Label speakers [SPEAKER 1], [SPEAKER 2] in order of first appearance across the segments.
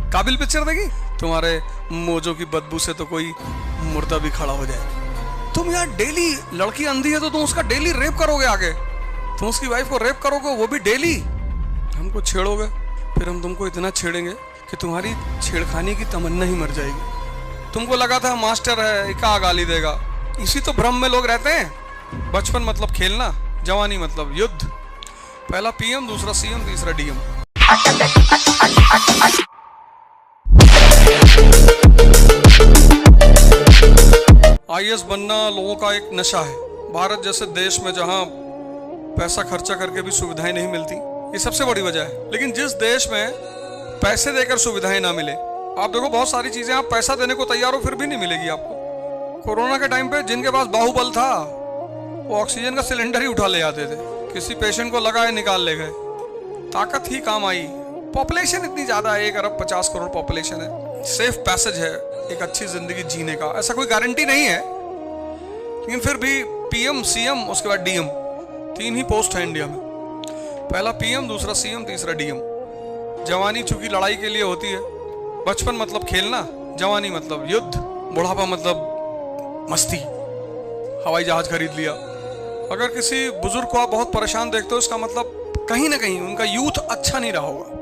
[SPEAKER 1] काबिल पिक्चर देखी? तुम्हारे मोजों की बदबू से तो कोई मुर्दा भी खड़ा हो जाए। तुम यार डेली, लड़की अंधी है तो तुम उसका डेली रेप करोगे, आगे तुम उसकी वाइफ को रेप करोगे, वो भी डेली। हमको छेड़ोगे, फिर हम तुमको इतना छेड़ेंगे कि तुम्हारी छेड़खानी की तमन्ना ही मर जाएगी। तुमको लगा था मास्टर है, क्या गाली देगा। इसी तो भ्रम में लोग रहते हैं। बचपन मतलब खेलना, जवानी मतलब युद्ध। पहला पीएम, दूसरा सीएम, तीसरा डीएम। आईएएस बनना लोगों का एक नशा है। भारत जैसे देश में जहां पैसा खर्चा करके भी सुविधाएं नहीं मिलती, ये सबसे बड़ी वजह है। लेकिन जिस देश में पैसे देकर सुविधाएं ना मिले, आप देखो बहुत सारी चीजें आप पैसा देने को तैयार हो फिर भी नहीं मिलेगी आपको। कोरोना के टाइम पे जिनके पास बाहुबल था वो ऑक्सीजन का सिलेंडर ही उठा ले आते थे। किसी पेशेंट को लगाए, निकाल ले गए। ताकत ही काम आई। पॉपुलेशन इतनी ज्यादा है, 1 अरब 50 करोड़ पॉपुलेशन है। सेफ पैसेज है एक अच्छी जिंदगी जीने का, ऐसा कोई गारंटी नहीं है। लेकिन फिर भी पीएम, सीएम, उसके बाद डीएम, 3 ही पोस्ट है इंडिया में। पहला पीएम, दूसरा सीएम, तीसरा डीएम। जवानी चूंकि लड़ाई के लिए होती है। बचपन मतलब खेलना, जवानी मतलब युद्ध, बुढ़ापा मतलब मस्ती। हवाई जहाज खरीद लिया। अगर किसी बुजुर्ग को आप बहुत परेशान देखते हो, इसका मतलब कहीं ना कहीं उनका यूथ अच्छा नहीं रहा होगा।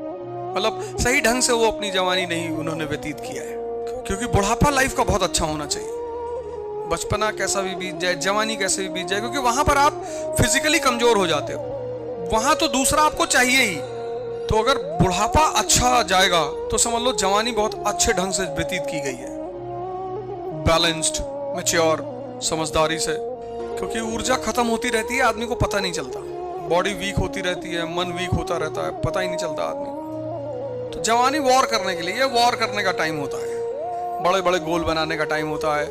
[SPEAKER 1] मतलब सही ढंग से वो अपनी जवानी नहीं उन्होंने व्यतीत किया है। क्योंकि बुढ़ापा लाइफ का बहुत अच्छा होना चाहिए। बचपना कैसा भी बीत जाए, जवानी कैसे भी बीत जाए, क्योंकि वहां पर आप फिजिकली कमजोर हो जाते हो। वहां तो दूसरा आपको चाहिए ही। तो अगर बुढ़ापा अच्छा जाएगा तो समझ लो जवानी बहुत अच्छे ढंग से व्यतीत की गई है, बैलेंस्ड, मैच्योर, समझदारी से। क्योंकि ऊर्जा खत्म होती रहती है, आदमी को पता नहीं चलता। बॉडी वीक होती रहती है, मन वीक होता रहता है, पता ही नहीं चलता आदमी को। तो जवानी वॉर करने के लिए, वॉर करने का टाइम होता है। बड़े बड़े गोल बनाने का टाइम होता है।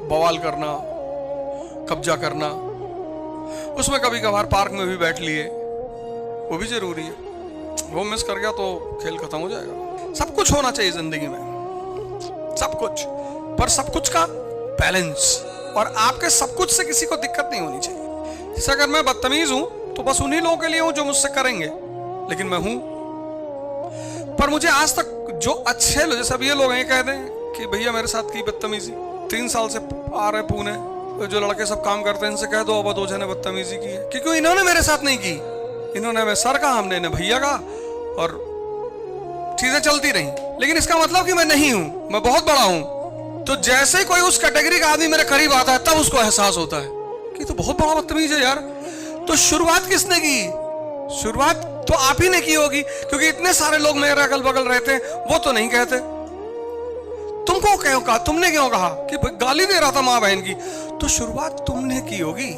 [SPEAKER 1] बवाल करना, कब्जा करना। उसमें कभी कभार पार्क में भी बैठ लिए, वो भी जरूरी है। वो मिस कर गया तो खेल खत्म हो जाएगा। सब कुछ होना चाहिए जिंदगी में, सब कुछ, पर सब कुछ का बैलेंस। और आपके सब कुछ से किसी को दिक्कत नहीं होनी चाहिए। जैसे अगर मैं बदतमीज हूं तो बस उन्हीं लोगों के लिए हूं जो मुझसे करेंगे, लेकिन मैं हूं। पर मुझे आज तक जो अच्छे लोग, जैसे अब ये लोग हैं, कह दें कि भैया मेरे साथ की बदतमीजी, 3 साल से आ रहे पुणे, जो लड़के सब काम करते हैं इनसे कह दो अब 2 जने बदतमीजी की है, क्योंकि इन्होंने मेरे साथ नहीं की। इन्होंने हमें सर कहा, हमने इन्हें भैया कहा, और चीजें चलती रही। लेकिन इसका मतलब कि मैं नहीं हूं, मैं बहुत बड़ा हूं। तो जैसे कोई उस कैटेगरी का आदमी मेरे करीब आता है तब उसको एहसास होता है कि तो बहुत बड़ा बदतमीज है यार। तो शुरुआत किसने की? शुरुआत तो आप ही ने की होगी, क्योंकि इतने सारे लोग मेरे अगल बगल रहते हैं, वो तो नहीं कहते। तुमको क्यों कहा? तुमने क्यों कहा कि गाली दे रहा था माँ बहन की? तो शुरुआत तुमने की होगी।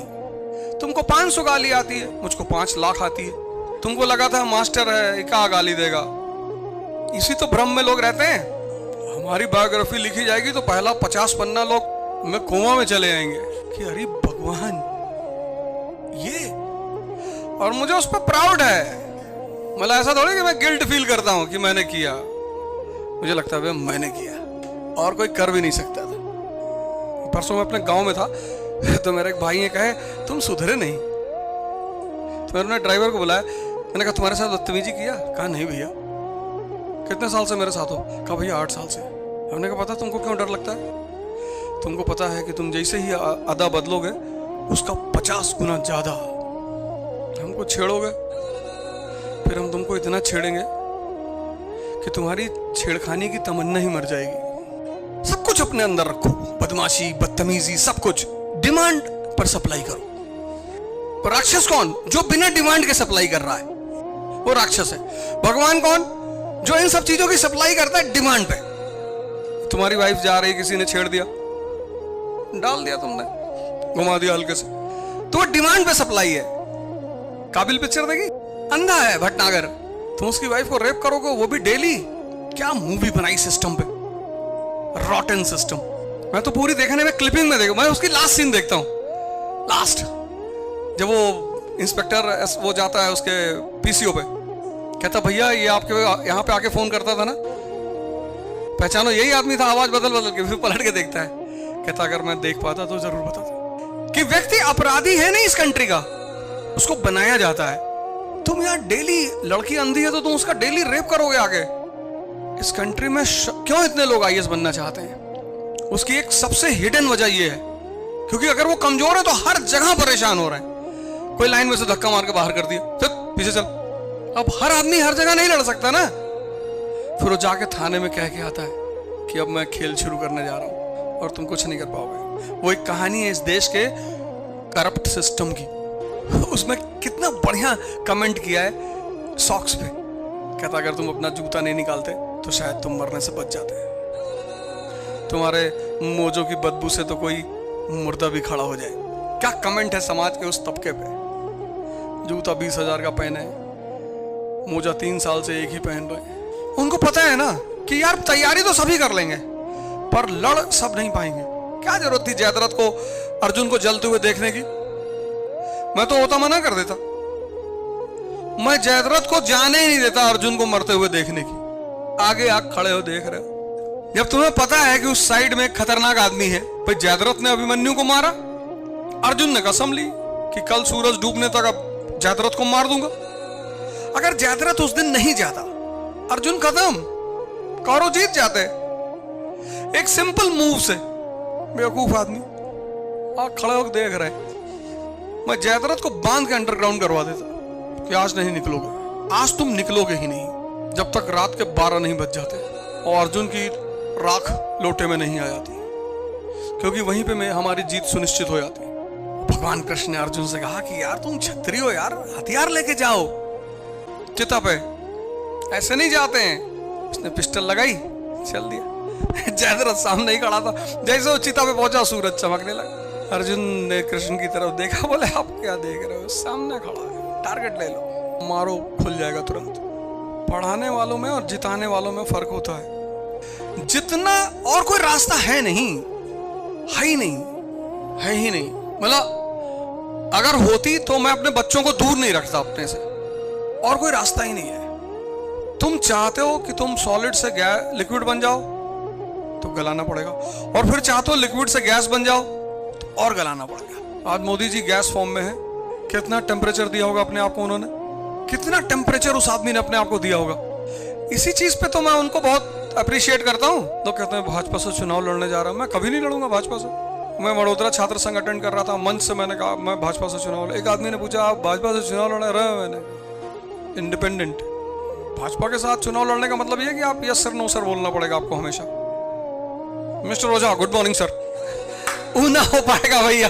[SPEAKER 1] तुमको 500 गाली आती है, मुझको 5 लाख आती है। तुमको लगा था मास्टर है, क्या गाली देगा। इसी तो भ्रम में लोग रहते हैं। हमारी बायोग्राफी लिखी जाएगी तो पहला 50 पन्ना लोग में कोमा में चले जाएंगे कि अरे भगवान ये। और मुझे उस पर प्राउड है। मतलब ऐसा थोड़ी कि मैं गिल्ट फील करता हूं कि मैंने किया। मुझे लगता है मैंने किया और कोई कर भी नहीं सकता था। परसों मैं अपने गांव में था तो मेरे एक भाई ने कहे तुम सुधरे नहीं। तो मैंने ड्राइवर को बुलाया, मैंने कहा तुम्हारे साथ बदतमीजी किया? कहा नहीं भैया। कितने साल से मेरे साथ हो? कहा भैया 8 साल से। हमने कहा पता तुमको क्यों डर लगता है? तुमको पता है कि तुम जैसे ही अदा बदलोगे उसका 50 गुना ज्यादा हमको छेड़ोगे, फिर हम तुमको इतना छेड़ेंगे कि तुम्हारी छेड़खानी की तमन्ना ही मर जाएगी। सब कुछ अपने अंदर रखो, बदमाशी, बदतमीजी, सब कुछ डिमांड पर सप्लाई करो। पर राक्षस कौन? जो बिना डिमांड के सप्लाई कर रहा है, वो राक्षस है। भगवान कौन? जो इन सब चीजों की सप्लाई करता है डिमांड पे। तुम्हारी वाइफ जा रही, किसी ने छेड़ दिया, डाल दिया तुमने, घुमा दिया हल्के से, तो वो डिमांड पे सप्लाई है। काबिल पिक्चर देखी? अंधा है भटनागर। तुम उसकी वाइफ को रेप करोगे, वो भी डेली। क्या मूवी बनाई सिस्टम पे, रॉटन सिस्टम। मैं तो पूरी देखने में, क्लिपिंग में देखूं, मैं उसकी लास्ट सीन देखता हूं। लास्ट जब वो इंस्पेक्टर वो जाता है उसके पीसीओ पे, कहता भैया ये आपके यहाँ पे आके फोन करता था ना, पहचानो यही आदमी था। आवाज बदल बदल के फिर पलट के देखता है, कहता अगर मैं देख पाता तो जरूर बताता। कि व्यक्ति अपराधी है नहीं इस कंट्री का, उसको बनाया जाता है। तुम यार डेली, लड़की अंधी है तो तुम उसका डेली रेप करोगे आगे, इस कंट्री में क्यों इतने लोग आईएएस बनना चाहते हैं? उसकी एक सबसे हिडन वजह यह है क्योंकि अगर वो कमजोर है तो हर जगह परेशान हो रहे हैं। कोई लाइन में से धक्का मार के बाहर कर दिया, चल पीछे चल। अब हर आदमी हर जगह नहीं लड़ सकता ना। फिर वो जाके थाने में कह के आता है कि अब मैं खेल शुरू करने जा रहा हूं और तुम कुछ नहीं कर पाओगे। वो एक कहानी है इस देश के करप्ट सिस्टम की। उसमें कितना बढ़िया कमेंट किया है सॉक्स पे। कहता अगर तुम अपना जूता नहीं निकालते तो शायद तुम मरने से बच जाते। तुम्हारे मोजों की बदबू से तो कोई मुर्दा भी खड़ा हो जाए। क्या कमेंट है समाज के उस तबके पे। जूता 20,000 का पहने, मोजा 3 साल से एक ही पहन रहे। उनको पता है ना कि यार तैयारी तो सभी कर लेंगे पर लड़ सब नहीं पाएंगे। क्या जरूरत थी जयद्रथ को अर्जुन को जलते हुए देखने की? मैं तो होता मना कर देता। मैं जयद्रथ को जाने ही नहीं देता अर्जुन को मरते हुए देखने की। आगे आग खड़े हो देख रहे हो। जब तुम्हें पता है कि उस साइड में एक खतरनाक आदमी है। भाई जयद्रथ ने अभिमन्यु को मारा, अर्जुन ने कसम ली कि कल सूरज डूबने तक अब जयद्रथ को मार दूंगा। अगर जयद्रथ उस दिन नहीं जाता अर्जुन खत्म, कौरव जीत जाते। एक सिंपल मूव से। बेवकूफ आदमी आग खड़े होकर देख रहे। मैं जयद्रथ को बांध के अंडरग्राउंड करवा देता कि आज नहीं निकलोगे, आज तुम निकलोगे ही नहीं जब तक रात के 12 नहीं बज जाते और अर्जुन की राख लोटे में नहीं आ जाती, क्योंकि वहीं पे मैं हमारी जीत सुनिश्चित हो जाती। भगवान कृष्ण ने अर्जुन से कहा कि यार तुम क्षत्रिय हो यार, हथियार लेके जाओ चिता पे, ऐसे नहीं जाते हैं। उसने पिस्टल लगाई, चल दिया। जयद्रथ सामने ही खड़ा था। जैसे वो चिता पे पहुंचा सूरज चमकने लगा। अर्जुन ने कृष्ण की तरफ देखा, बोले आप क्या देख रहे हो, सामने खड़ा है, टारगेट ले लो, मारो, खुल जाएगा तुरंत। पढ़ाने वालों में और जिताने वालों में फर्क होता है। जितना और कोई रास्ता है नहीं, है ही नहीं, है ही नहीं। मतलब अगर होती तो मैं अपने बच्चों को दूर नहीं रखता अपने से, और कोई रास्ता ही नहीं है। तुम चाहते हो कि तुम सॉलिड से लिक्विड बन जाओ तो गलाना पड़ेगा, और फिर चाहते हो लिक्विड से गैस बन जाओ तो और गलाना पड़ेगा। आज मोदी जी गैस फॉर्म में है। कितना टेम्परेचर दिया होगा अपने आप को उन्होंने, कितना टेम्परेचर उस आदमी ने अपने आप को दिया होगा। इसी चीज पे तो मैं उनको बहुत अप्रिशिएट करता हूँ। लोग कहते हैं भाजपा से चुनाव लड़ने जा रहा हूं। मैं कभी नहीं लड़ूंगा भाजपा से। मैं वडोदरा छात्र संघ अटेंड कर रहा था, मंच से मैंने कहा मैं भाजपा से चुनाव। एक आदमी ने पूछा आप भाजपा से चुनाव लड़ रहे हो? मैंने इंडिपेंडेंट। भाजपा के साथ चुनाव लड़ने का मतलब यह कि आप यस सर नो सर बोलना पड़ेगा आपको हमेशा। मिस्टर ओझा गुड मॉर्निंग सर। वो ना हो पाएगा भैया।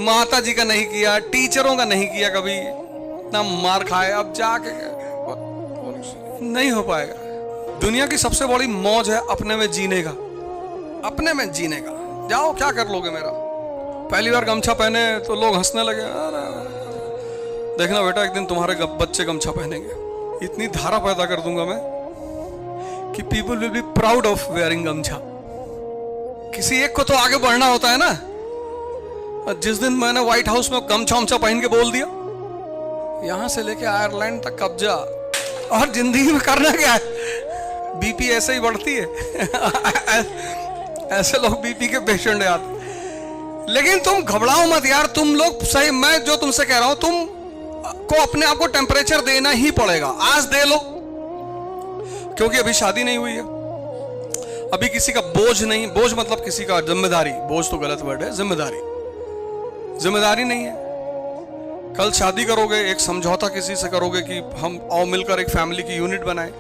[SPEAKER 1] माता जी का नहीं किया, टीचरों का नहीं किया कभी, ना मार खाए, अब जाके नहीं हो पाएगा। दुनिया की सबसे बड़ी मौज है अपने में जीने का, अपने में जीने का। जाओ क्या कर लोगे मेरा। पहली बार गमछा पहने तो लोग हंसने लगे। अरे देखना बेटा एक दिन तुम्हारे बच्चे गमछा पहनेंगे। इतनी धारा पैदा कर दूंगा मैं कि people will be proud of wearing गमछा। किसी एक को तो आगे बढ़ना होता है ना। जिस दिन मैंने व्हाइट हाउस में गमछा पहन के बोल दिया, यहां से लेके आयरलैंड तक कब्जा, और जिंदगी में करना क्या है। बीपी ऐसे ही बढ़ती है। ऐसे लोग बीपी के पेशेंट आते। लेकिन तुम घबराओ मत यार, तुम लोग सही, मैं जो तुमसे कह रहा हूं, तुम को अपने आप को टेम्परेचर देना ही पड़ेगा। आज दे लो, क्योंकि अभी शादी नहीं हुई है, अभी किसी का बोझ नहीं। बोझ मतलब किसी का जिम्मेदारी, बोझ तो गलत वर्ड है, जिम्मेदारी नहीं है। कल शादी करोगे, एक समझौता किसी से करोगे कि हम आओ मिलकर एक फैमिली की यूनिट बनाए,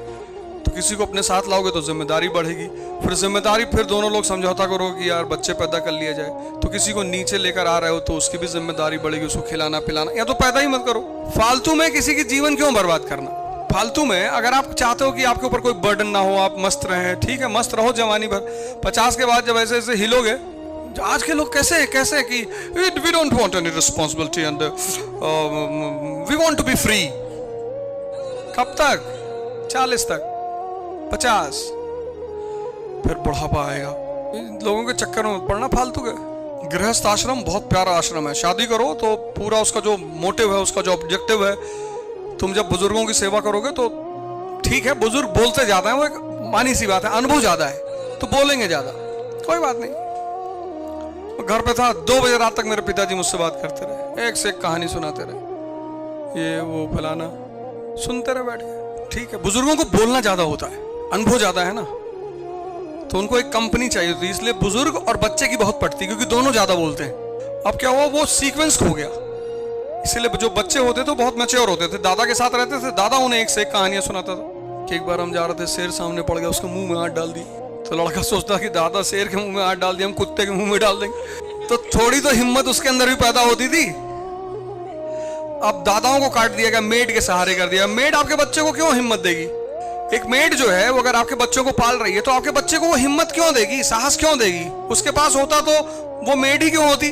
[SPEAKER 1] तो किसी को अपने साथ लाओगे तो जिम्मेदारी बढ़ेगी। फिर जिम्मेदारी, फिर दोनों लोग समझौता करोगे कि यार बच्चे पैदा कर लिया जाए, तो किसी को नीचे लेकर आ रहे हो तो उसकी भी जिम्मेदारी बढ़ेगी, उसको खिलाना पिलाना। या तो पैदा ही मत करो। फालतू में किसी की जीवन क्यों बर्बाद करना। फालतू में अगर आप चाहते हो कि आपके ऊपर कोई बर्डन ना हो, आप मस्त रहें, ठीक है मस्त रहो जवानी भर। 50 के बाद जब ऐसे ऐसे हिलोगे, आज के लोग कैसे कैसे कि we don't want any responsibility and we want to be free. कब तक? 40 तक, 50, फिर बुढ़ापा आएगा। इन लोगों के चक्कर में पड़ना फालतू का। गृहस्थ आश्रम बहुत प्यारा आश्रम है। शादी करो तो पूरा उसका जो मोटिव है, उसका जो ऑब्जेक्टिव है, तुम जब बुजुर्गों की सेवा करोगे तो ठीक है, बुजुर्ग बोलते ज्यादा है, वो एक मानी सी बात है, अनुभव ज्यादा है तो बोलेंगे ज्यादा, कोई बात नहीं। घर पे था, 2 बजे रात तक मेरे पिताजी मुझसे बात करते रहे, एक से एक कहानी सुनाते रहे, ये वो फलाना, सुनते रहे बैठ के। ठीक है, बुजुर्गों को बोलना ज्यादा होता है। अनुभव ज्यादा है ना, तो उनको एक कंपनी चाहिए थी, इसलिए बुजुर्ग और बच्चे की बहुत पड़ती, क्योंकि दोनों ज्यादा बोलते हैं। अब क्या हुआ, वो सीक्वेंस खो गया, इसीलिए जो बच्चे होते थे बहुत मैच्योर होते थे, दादा के साथ रहते थे, दादा उन्हें एक से एक कहानियां सुनाता था। कि एक बार हम जा रहे थे, शेर सामने पड़ गया, उसके मुंह में हाथ डाल दी, तो लड़का सोचता कि दादा शेर के मुंह में हाथ डाल दिया, हम कुत्ते के मुंह में डाल देंगे, तो थोड़ी तो हिम्मत उसके अंदर भी पैदा होती थी। अब दादाओं को काट दिया गया, मेड के सहारे कर दिया। मेड आपके बच्चे को क्यों हिम्मत देगी? एक मेड जो है वो अगर आपके बच्चों को पाल रही है तो आपके बच्चे को वो हिम्मत क्यों देगी, साहस क्यों देगी? उसके पास होता तो वो मेड ही क्यों होती?